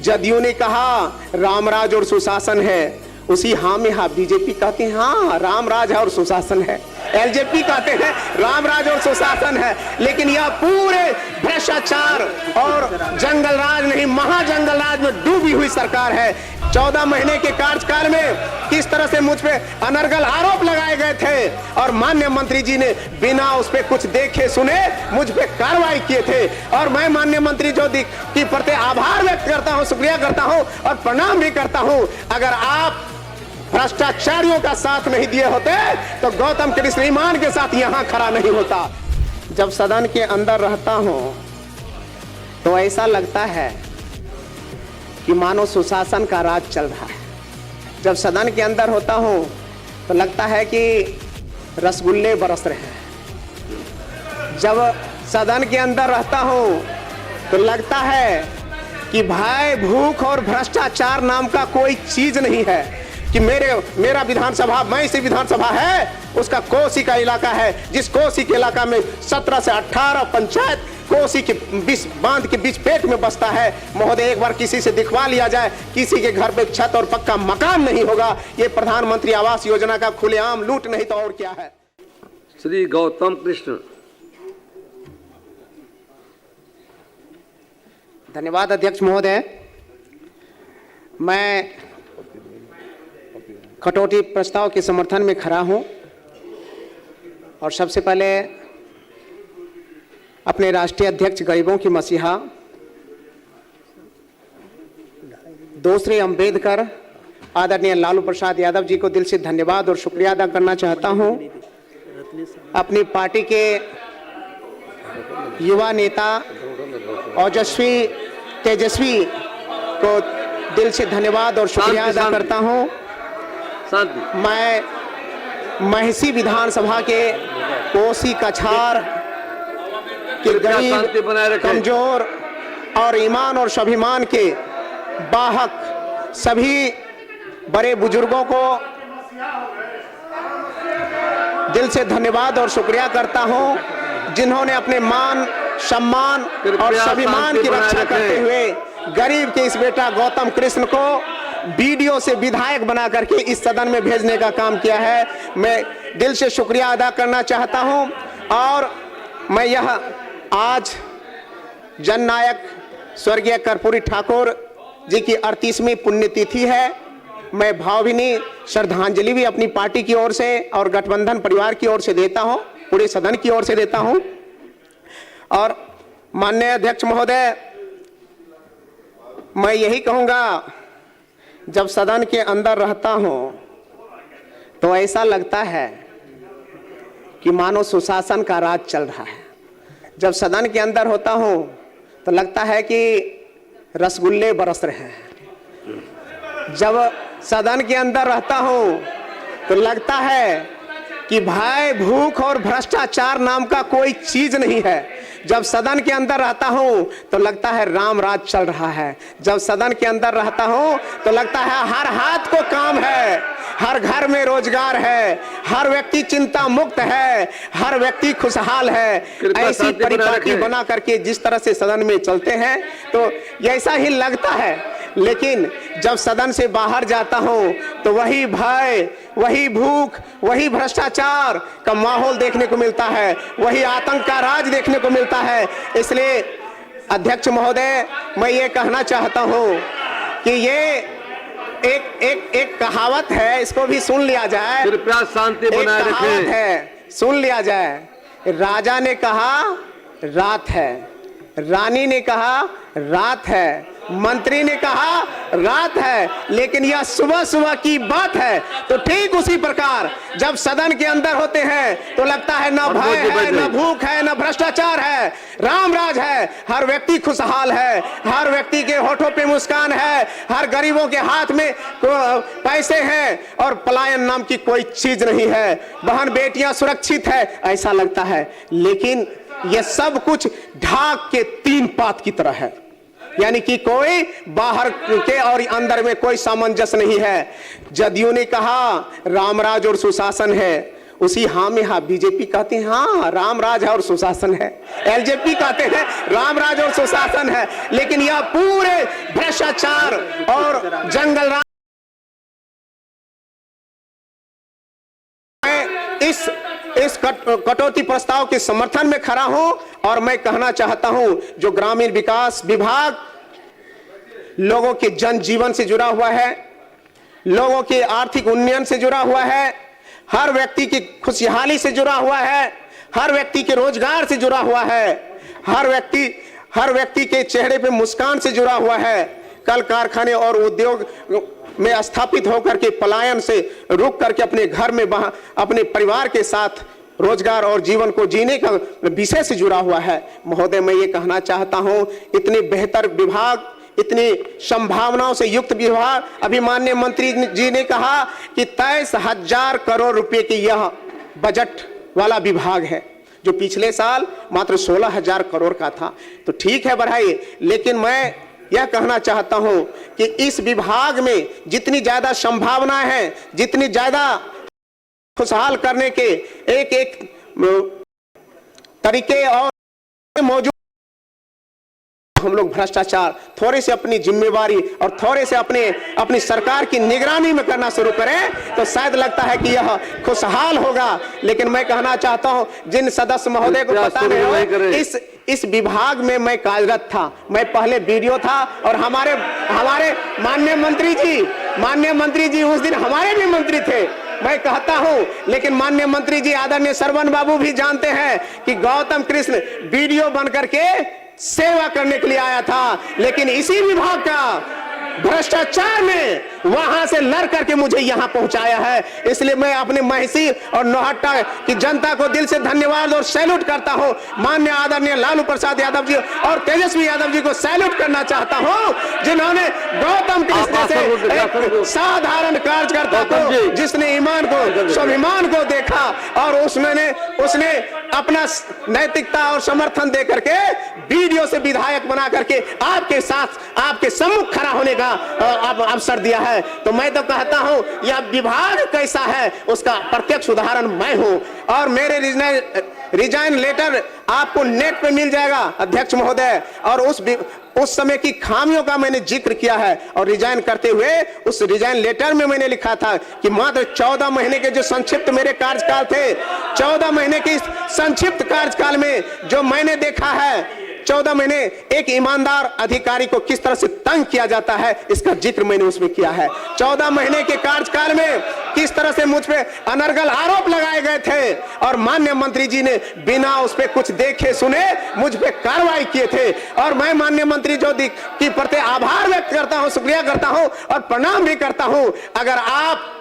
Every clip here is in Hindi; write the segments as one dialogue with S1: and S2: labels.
S1: जदयू ने कहा रामराज और सुशासन है, उसी हाँ में हाँ बीजेपी कहते हैं हाँ रामराज है और सुशासन है, एलजेपी कहते हैं रामराज और सुशासन है। लेकिन यह पूरे भ्रष्टाचार और जंगल राज नहीं महाजंगल राज में डूबी हुई सरकार है। 14 महीने के कार्यकाल में किस तरह से मुझ पे अनर्गल आरोप लगाए गए थे और माननीय मंत्री जी ने बिना उस पे कुछ देखे सुने मुझ पे कार्रवाई किए थे। और मैं माननीय मंत्री जो की प्रति आभार व्यक्त करता हूं, शुक्रिया करता हूं और प्रणाम भी करता हूं। अगर आप भ्रष्टाचारियों का साथ नहीं दिए होते तो गौतम कृष्ण ईमान के साथ यहां खड़ा नहीं होता। जब सदन के अंदर रहता हूं तो ऐसा लगता है कि मानो सुशासन का राज चल रहा है। जब सदन के अंदर होता हूं तो लगता है कि रसगुल्ले बरस रहे हैं। जब सदन के अंदर रहता हूं तो लगता है कि भाई भूख और भ्रष्टाचार नाम का कोई चीज नहीं है कि मेरा विधानसभा मैं इसी विधानसभा है उसका कोसी का इलाका है, जिस कोसी के इलाका में 17 से 18 पंचायत कोसी के बीच बांध के बीच पेट में बसता है। महोदय एक बार किसी से दिखवा लिया जाए, किसी के घर पे छत और पक्का मकान नहीं होगा। ये प्रधानमंत्री आवास योजना का खुलेआम लूट नहीं तो और क्या है।
S2: श्री गौतम कृष्ण।
S1: धन्यवाद अध्यक्ष महोदय। मैं कटौती प्रस्ताव के समर्थन में खड़ा हूं और सबसे पहले अपने राष्ट्रीय अध्यक्ष गरीबों की मसीहा दूसरे अंबेडकर आदरणीय लालू प्रसाद यादव जी को दिल से धन्यवाद और शुक्रिया अदा करना चाहता हूं। अपनी पार्टी के युवा नेता ओजस्वी तेजस्वी को दिल से धन्यवाद और शुक्रिया अदा करता हूं। मैं महसी विधानसभा के कोसी कछार के गरीब कमजोर और ईमान और स्वाभिमान के बाहक सभी बड़े बुजुर्गों को दिल से धन्यवाद और शुक्रिया करता हूं जिन्होंने अपने मान सम्मान और स्वाभिमान की रक्षा करते हुए गरीब के इस बेटा गौतम कृष्ण को बीडीओ से विधायक बना करके इस सदन में भेजने का काम किया है। मैं दिल से शुक्रिया अदा करना चाहता हूं और मैं यह आज जननायक स्वर्गीय कर्पूरी ठाकुर जी की 38वीं पुण्यतिथि है। मैं भावभीनी श्रद्धांजलि भी अपनी पार्टी की ओर से और गठबंधन परिवार की ओर से देता हूं, पूरे सदन की ओर से देता हूं। और माननीय अध्यक्ष महोदय, मैं यही कहूंगा, जब सदन के अंदर रहता हूं तो ऐसा लगता है कि मानो सुशासन का राज चल रहा है। जब सदन के अंदर होता हूं तो लगता है कि रसगुल्ले बरस रहे हैं। जब सदन के अंदर रहता हूं तो लगता है कि भाई भूख और भ्रष्टाचार नाम का कोई चीज नहीं है। जब सदन के अंदर रहता हूं तो लगता है राम राज चल रहा है। जब सदन के अंदर रहता हूं तो लगता है हर हाथ को काम है, हर घर में रोजगार है, हर व्यक्ति चिंता मुक्त है, हर व्यक्ति खुशहाल है। ऐसी परिपाटी बना करके जिस तरह से सदन में चलते हैं तो ऐसा ही लगता है। लेकिन जब सदन से बाहर जाता हूं तो वही भय, वही भूख, वही भ्रष्टाचार का माहौल देखने को मिलता है, वही आतंक का राज देखने को मिलता है। इसलिए अध्यक्ष महोदय, मैं ये कहना चाहता हूं कि ये एक कहावत है, इसको भी सुन लिया जाए।
S2: कृपया शांति बनाए रखें।
S1: है, सुन लिया जाए। राजा ने कहा रात है, रानी ने कहा रात है, मंत्री ने कहा रात है, लेकिन यह सुबह सुबह की बात है। तो ठीक उसी प्रकार जब सदन के अंदर होते हैं तो लगता है न भय है, न भूख है, न भ्रष्टाचार है, राम राज है। हर व्यक्ति खुशहाल है, हर व्यक्ति के होठों पे मुस्कान है, हर गरीबों के हाथ में पैसे हैं और पलायन नाम की कोई चीज नहीं है। बहन बेटियां सुरक्षित है ऐसा लगता है। लेकिन यह सब कुछ ढाक के 3 पात की तरह है, यानी कि कोई बाहर के और अंदर में कोई सामंजस्य नहीं है। जदयू ने कहा रामराज और सुशासन है, उसी हाँ में हाँ बीजेपी कहते हैं हाँ राम राज है और सुशासन है, एलजेपी कहते हैं राम राज और सुशासन है, लेकिन यह पूरे भ्रष्टाचार और जंगल राज। मैं इस कटौती प्रस्ताव के समर्थन में खड़ा हूं और मैं कहना चाहता हूं जो ग्रामीण विकास विभाग लोगों के जनजीवन से जुड़ा हुआ है, लोगों के आर्थिक उन्नयन से जुड़ा हुआ है, हर व्यक्ति की खुशहाली से जुड़ा हुआ है, हर व्यक्ति के रोजगार से जुड़ा हुआ है, हर व्यक्ति के चेहरे पे मुस्कान से जुड़ा हुआ है, कल कारखाने और उद्योग में स्थापित होकर के पलायन से रुक करके अपने घर में अपने परिवार के साथ रोजगार और जीवन को जीने का विषय से जुड़ा हुआ है। महोदय, मैं ये कहना चाहता हूं, इतने बेहतर विभाग, इतनी संभावनाओं से युक्त विभाग, अभी माननीय मंत्री जी ने कहा कि 23,000 करोड़ रुपए की यह बजट वाला विभाग है, जो पिछले साल मात्र 16,000 करोड़ का था। तो ठीक है, बढ़ाइए, लेकिन मैं यह कहना चाहता हूं कि इस विभाग में जितनी ज्यादा संभावनाएं हैं, जितनी ज्यादा खुशहाल करने के एक एक तरीके और मौजूद, हम लोग भ्रष्टाचार थोड़े से अपनी जिम्मेवारी और थोड़े से अपनी सरकार की निगरानी में करना शुरू करें तो शायद लगता है कि यह खुशहाल होगा। लेकिन मैं कहना चाहता हूं, जिन सदस्य महोदय को पता नहीं हो, इस विभाग में मैं कार्यरत था, मैं पहले वीडियो था और हमारे माननीय मंत्री जी उस दिन हमारे भी मंत्री थे, मैं कहता हूं। लेकिन माननीय मंत्री जी आदरणीय श्रवण बाबू भी जानते हैं कि गौतम कृष्ण वीडियो बन करके सेवा करने के लिए आया था, लेकिन इसी विभाग का भ्रष्टाचार में वहां से लड़ करके मुझे यहां पहुंचाया है। इसलिए मैं अपने महिषी और नौहट्टा की जनता को दिल से धन्यवाद और सैल्यूट करता हूं। माननीय आदरणीय लालू प्रसाद यादव जी और तेजस्वी यादव जी को सैल्यूट करना चाहता हूं, जिन्होंने गौतम कृष्ण जैसे एक साधारण कार्यकर्ता को, जिसने ईमान को, स्वाभिमान को देखा और उसने अपना नैतिकता और समर्थन दे करके वीडियो से विधायक बना करके आपके साथ, आपके सम्मुख खड़ा होने का अवसर दिया है। तो मैं तो कहता हूं, यह विभाग कैसा है उसका प्रत्यक्ष उदाहरण मैं हूं। और मेरे रिजाइन लेटर आपको नेट पे मिल जाएगा अध्यक्ष महोदय, और उस समय की खामियों का मैंने जिक्र किया है। और रिजाइन करते हुए उस रिजाइन लेटर में मैंने लिखा था कि मात्र 14 महीने के जो संक्षिप्त मेरे कार्यकाल थे, 14 महीने के संक्षिप्त कार्यकाल में जो मैंने देखा है, 14 महीने एक ईमानदार अधिकारी को किस तरह से तंग किया जाता है, इसका जिक्र मैंने उसमें किया है। 14 महीने के कार्यकाल में किस तरह से मुझ पे अनर्गल आरोप लगाए गए थे और माननीय मंत्री जी ने बिना उस पे कुछ देखे सुने मुझ पे कार्रवाई किए थे। और मैं माननीय मंत्री जी की प्रति आभार व्यक्त करता हूं, शुक्रिया करता हूं और प्रणाम भी करता हूं। अगर आप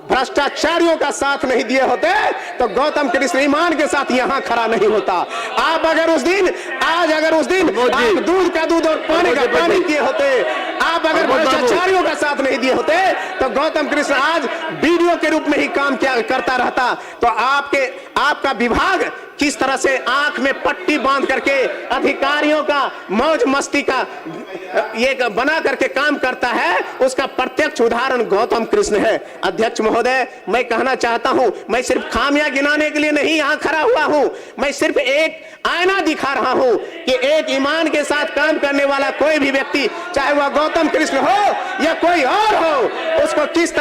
S1: भ्रष्टाचारियों का साथ नहीं दिए होते तो गौतम कृष्ण ईमान के साथ यहां खड़ा नहीं होता। आप अगर उस दिन आप दूध का दूध और पानी का पानी किए होते, आप अगर भ्रष्टाचारियों का साथ नहीं दिए होते तो गौतम कृष्ण आज वीडियो के रूप में ही काम करता रहता। तो आपका विभाग किस तरह से आंख में पट्टी बांध करके अधिकारियों का मौज मस्ती का ये बना करके काम करता है, उसका प्रत्यक्ष उदाहरण गौतम कृष्ण है। अध्यक्ष महोदय, मैं कहना चाहता हूं, मैं सिर्फ खामियां गिनाने के लिए नहीं यहां खड़ा हुआ हूं, मैं सिर्फ एक आईना दिखा रहा हूं कि एक ईमान के साथ काम करने वाला कोई भी व्यक्ति, चाहे वह गौतम कृष्ण हो या कोई और हो, उसको किस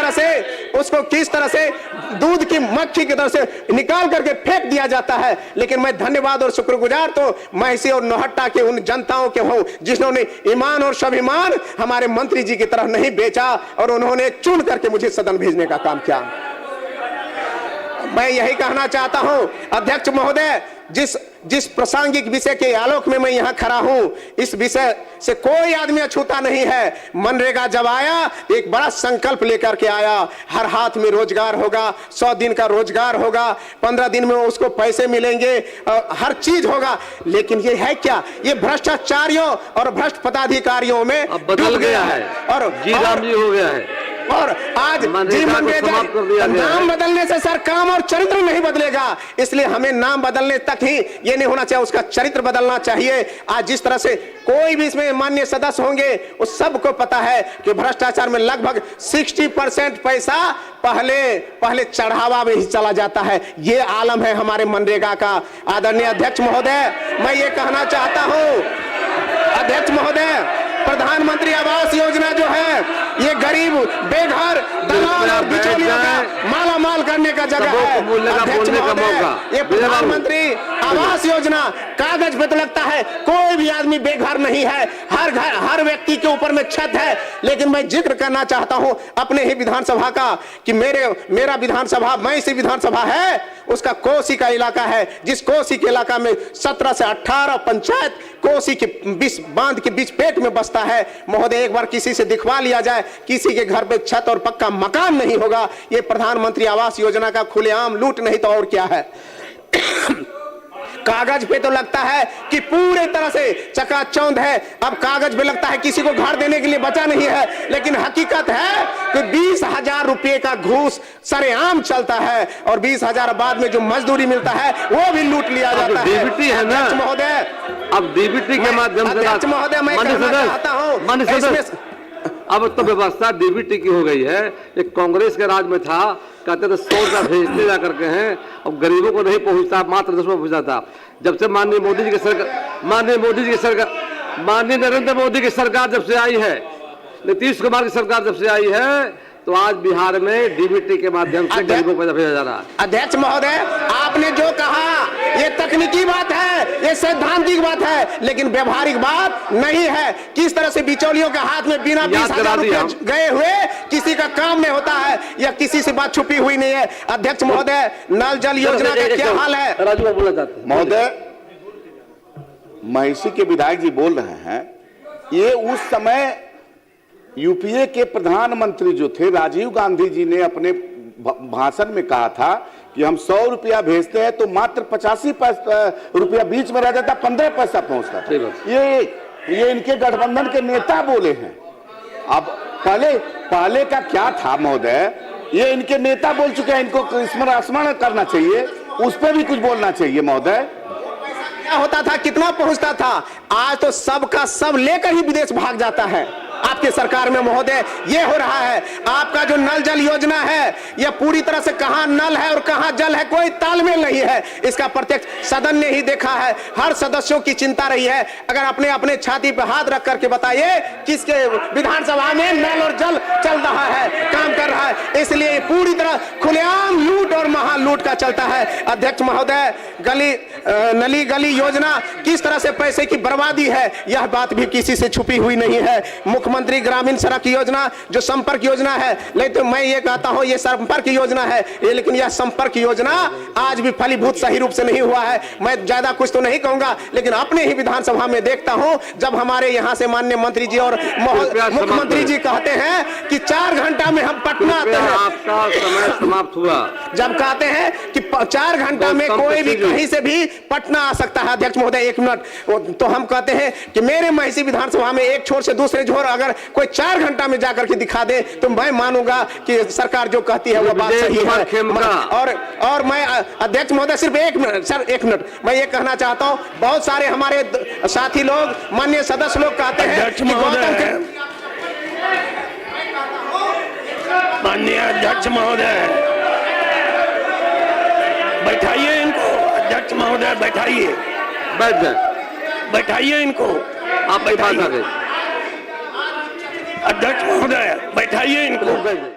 S1: तरह से दूध की मक्खी की तरह से निकाल करके फेंक दिया जाता है। लेकिन मैं धन्यवाद और शुक्रगुजार तो महिषी और नौहट्टा के उन जनताओं के हूं जिन्होंने ईमान और स्वाभिमान हमारे मंत्री जी की तरफ नहीं बेचा और उन्होंने चुन करके मुझे सदन भेजने का काम किया। मैं यही कहना चाहता हूं अध्यक्ष महोदय, जिस प्रासंगिक विषय के आलोक में मैं यहां खड़ा हूं, इस विषय से कोई आदमी अछूता नहीं है। मनरेगा जब आया, एक बड़ा संकल्प लेकर के आया, हर हाथ में रोजगार होगा, 100 दिन का रोजगार होगा, 15 दिन में उसको पैसे मिलेंगे, हर चीज होगा। लेकिन ये है क्या? ये भ्रष्टाचारियों और भ्रष्ट पदाधिकारियों में
S2: बदल गया है और जी राम जी हो गया है।
S1: और आज जी
S2: मनरेगा को समाप्त कर दिया गया है।
S1: नाम बदलने से सर काम और चरित्र नहीं बदलेगा, इसलिए हमें नाम बदलने तक ही ये नहीं होना चाहिए, उसका चरित्र बदलना चाहिए। आज जिस तरह से कोई भी इसमें माननीय सदस्य होंगे उस सबको पता है कि भ्रष्टाचार में लगभग 60% पैसा पहले चढ़ावा में ही चला जाता है। ये आलम है हमारे मनरेगा का। आदरणीय अध्यक्ष महोदय, मैं ये कहना चाहता हूं, अध्यक्ष महोदय, प्रधानमंत्री आवास योजना जो है ये गरीब बेघर दलाल और बिचौलियों का माला माल करने का जगह है। अध्यक्ष महोदय, ये प्रधानमंत्री आवास योजना कागज पे तो लगता है, कोई भी आदमी बेघर नहीं है, हर व्यक्ति के ऊपर में छत है। लेकिन मैं जिक्र करना चाहता हूं अपने ही विधानसभा का कि मेरा विधानसभा, मैं इसी विधानसभा है उसका कोसी का इलाका है, जिस कोसी के इलाका में 17 से 18 पंचायत कोसी के बीच बांध के बीच पेट में बसता है। महोदय, एक बार किसी से दिखवा लिया जाए, किसी के घर पे छत और पक्का मकान नहीं होगा। ये प्रधानमंत्री आवास योजना का खुलेआम लूट नहीं तो और क्या है। कागज पे तो लगता है कि पूरे तरह से चकाचौंध है, अब कागज पे लगता है किसी को घर देने के लिए बचा नहीं है, लेकिन हकीकत है कि 20,000 रुपए का घूस सरेआम चलता है और 20,000 बाद में जो मजदूरी मिलता है वो भी लूट लिया जाता है।
S2: डीबीटी है ना
S1: महोदय,
S2: अब डीबीटी के माध्यम से
S1: महोदय मैं कहना चाहता हूं,
S2: अब तो व्यवस्था डीबीटी की हो गई है। एक कांग्रेस के राज में था, कहते थे 100 रुपया भेजते जा करके हैं, अब गरीबों को नहीं पहुंचता, मात्र 10 रुपया पहुंचता था। जब से माननीय नरेंद्र मोदी की सरकार जब से आई है, नीतीश कुमार की सरकार जब से आई है, तो आज बिहार में डीबीटी के माध्यम से गरीबों को भेजा जा रहा है।
S1: अध्यक्ष महोदय, आपने जो कहा ये तकनीकी बात है, ये सैद्धांतिक बात है, लेकिन व्यवहारिक बात नहीं है। किस तरह से बिचौलियों के हाथ में बिना 20,000 रुपए गए हुए किसी का काम नहीं होता है, या किसी से बात छुपी हुई नहीं है। अध्यक्ष महोदय, नल जल योजना का क्या हाल है?
S2: राजू बोला जाता है।
S3: महोदय, महिषी के विधायक जी बोल रहे हैं, ये उस समय यूपीए के प्रधानमंत्री जो थे राजीव गांधी जी ने अपने भाषण में कहा था कि हम 100 रुपया भेजते हैं तो मात्र 85 रुपया बीच में रह जाता, 15 पैसा पहुंचता था। ये इनके गठबंधन के नेता बोले हैं। अब पहले का क्या था महोदय, ये इनके नेता बोल चुके हैं, इनको स्मरण करना चाहिए, उस पर भी कुछ बोलना चाहिए महोदय।
S1: क्या होता था, कितना पहुंचता था, आज तो सबका सब लेकर ही विदेश भाग जाता है आपके सरकार में। महोदय, ये हो रहा है। आपका जो नल जल योजना है, यह पूरी तरह से कहां नल है और कहां जल है कोई तालमेल नहीं है। इसका प्रत्यक्ष सदन ने ही देखा है। हर सदस्यों की चिंता रही है, अगर अपने अपने छाती पर हाथ रख करके बताइए किसके विधानसभा में नल और जल चल रहा है, काम कर रहा है। इसलिए पूरी तरह खुलेआम लूट और महालूट का चलता है। अध्यक्ष महोदय, नली गली योजना किस तरह से पैसे की बर्बादी है, यह बात भी किसी से छुपी हुई नहीं है। मुख्यमंत्री ग्रामीण सड़क योजना जो संपर्क योजना है, लेकिन तो मैं ये कहता हूं ये संपर्क योजना है, लेकिन यह संपर्क योजना आज भी फलीभूत सही रूप से नहीं हुआ है। मैं ज्यादा कुछ तो नहीं कहूंगा, लेकिन अपने ही विधानसभा में देखता हूं, जब हमारे यहां से माननीय मंत्री जी और मुख्यमंत्री जी कहते हैं कि 4 घंटा में हम पटना आते हैं,
S2: आपका समय समाप्त हुआ।
S1: जब कहते हैं कि 4 घंटा में कोई भी कहीं से भी पटना आ सकता है। अध्यक्ष महोदय, 1 मिनट, तो हम कहते हैं कि मेरे महिषी विधानसभा में एक छोर से दूसरे छोर अगर कोई 4 घंटा में जाकर के दिखा दे तो मैं मानूंगा कि सरकार जो कहती है वो बात सही है। और मैं अध्यक्ष महोदय सिर्फ 1 मिनट सर, 1 मिनट, मैं ये कहना चाहता हूं, बहुत सारे हमारे साथी लोग, माननीय सदस्य लोग कहते हैं कि
S4: माननीय अध्यक्ष महोदय बैठाइए इनको, अध्यक्ष महोदय बैठाइए,
S2: बैठ जाए,
S4: बैठाइए इनको,
S2: आप बैठा
S4: अध्यक्ष महोदय बैठाइए इनको।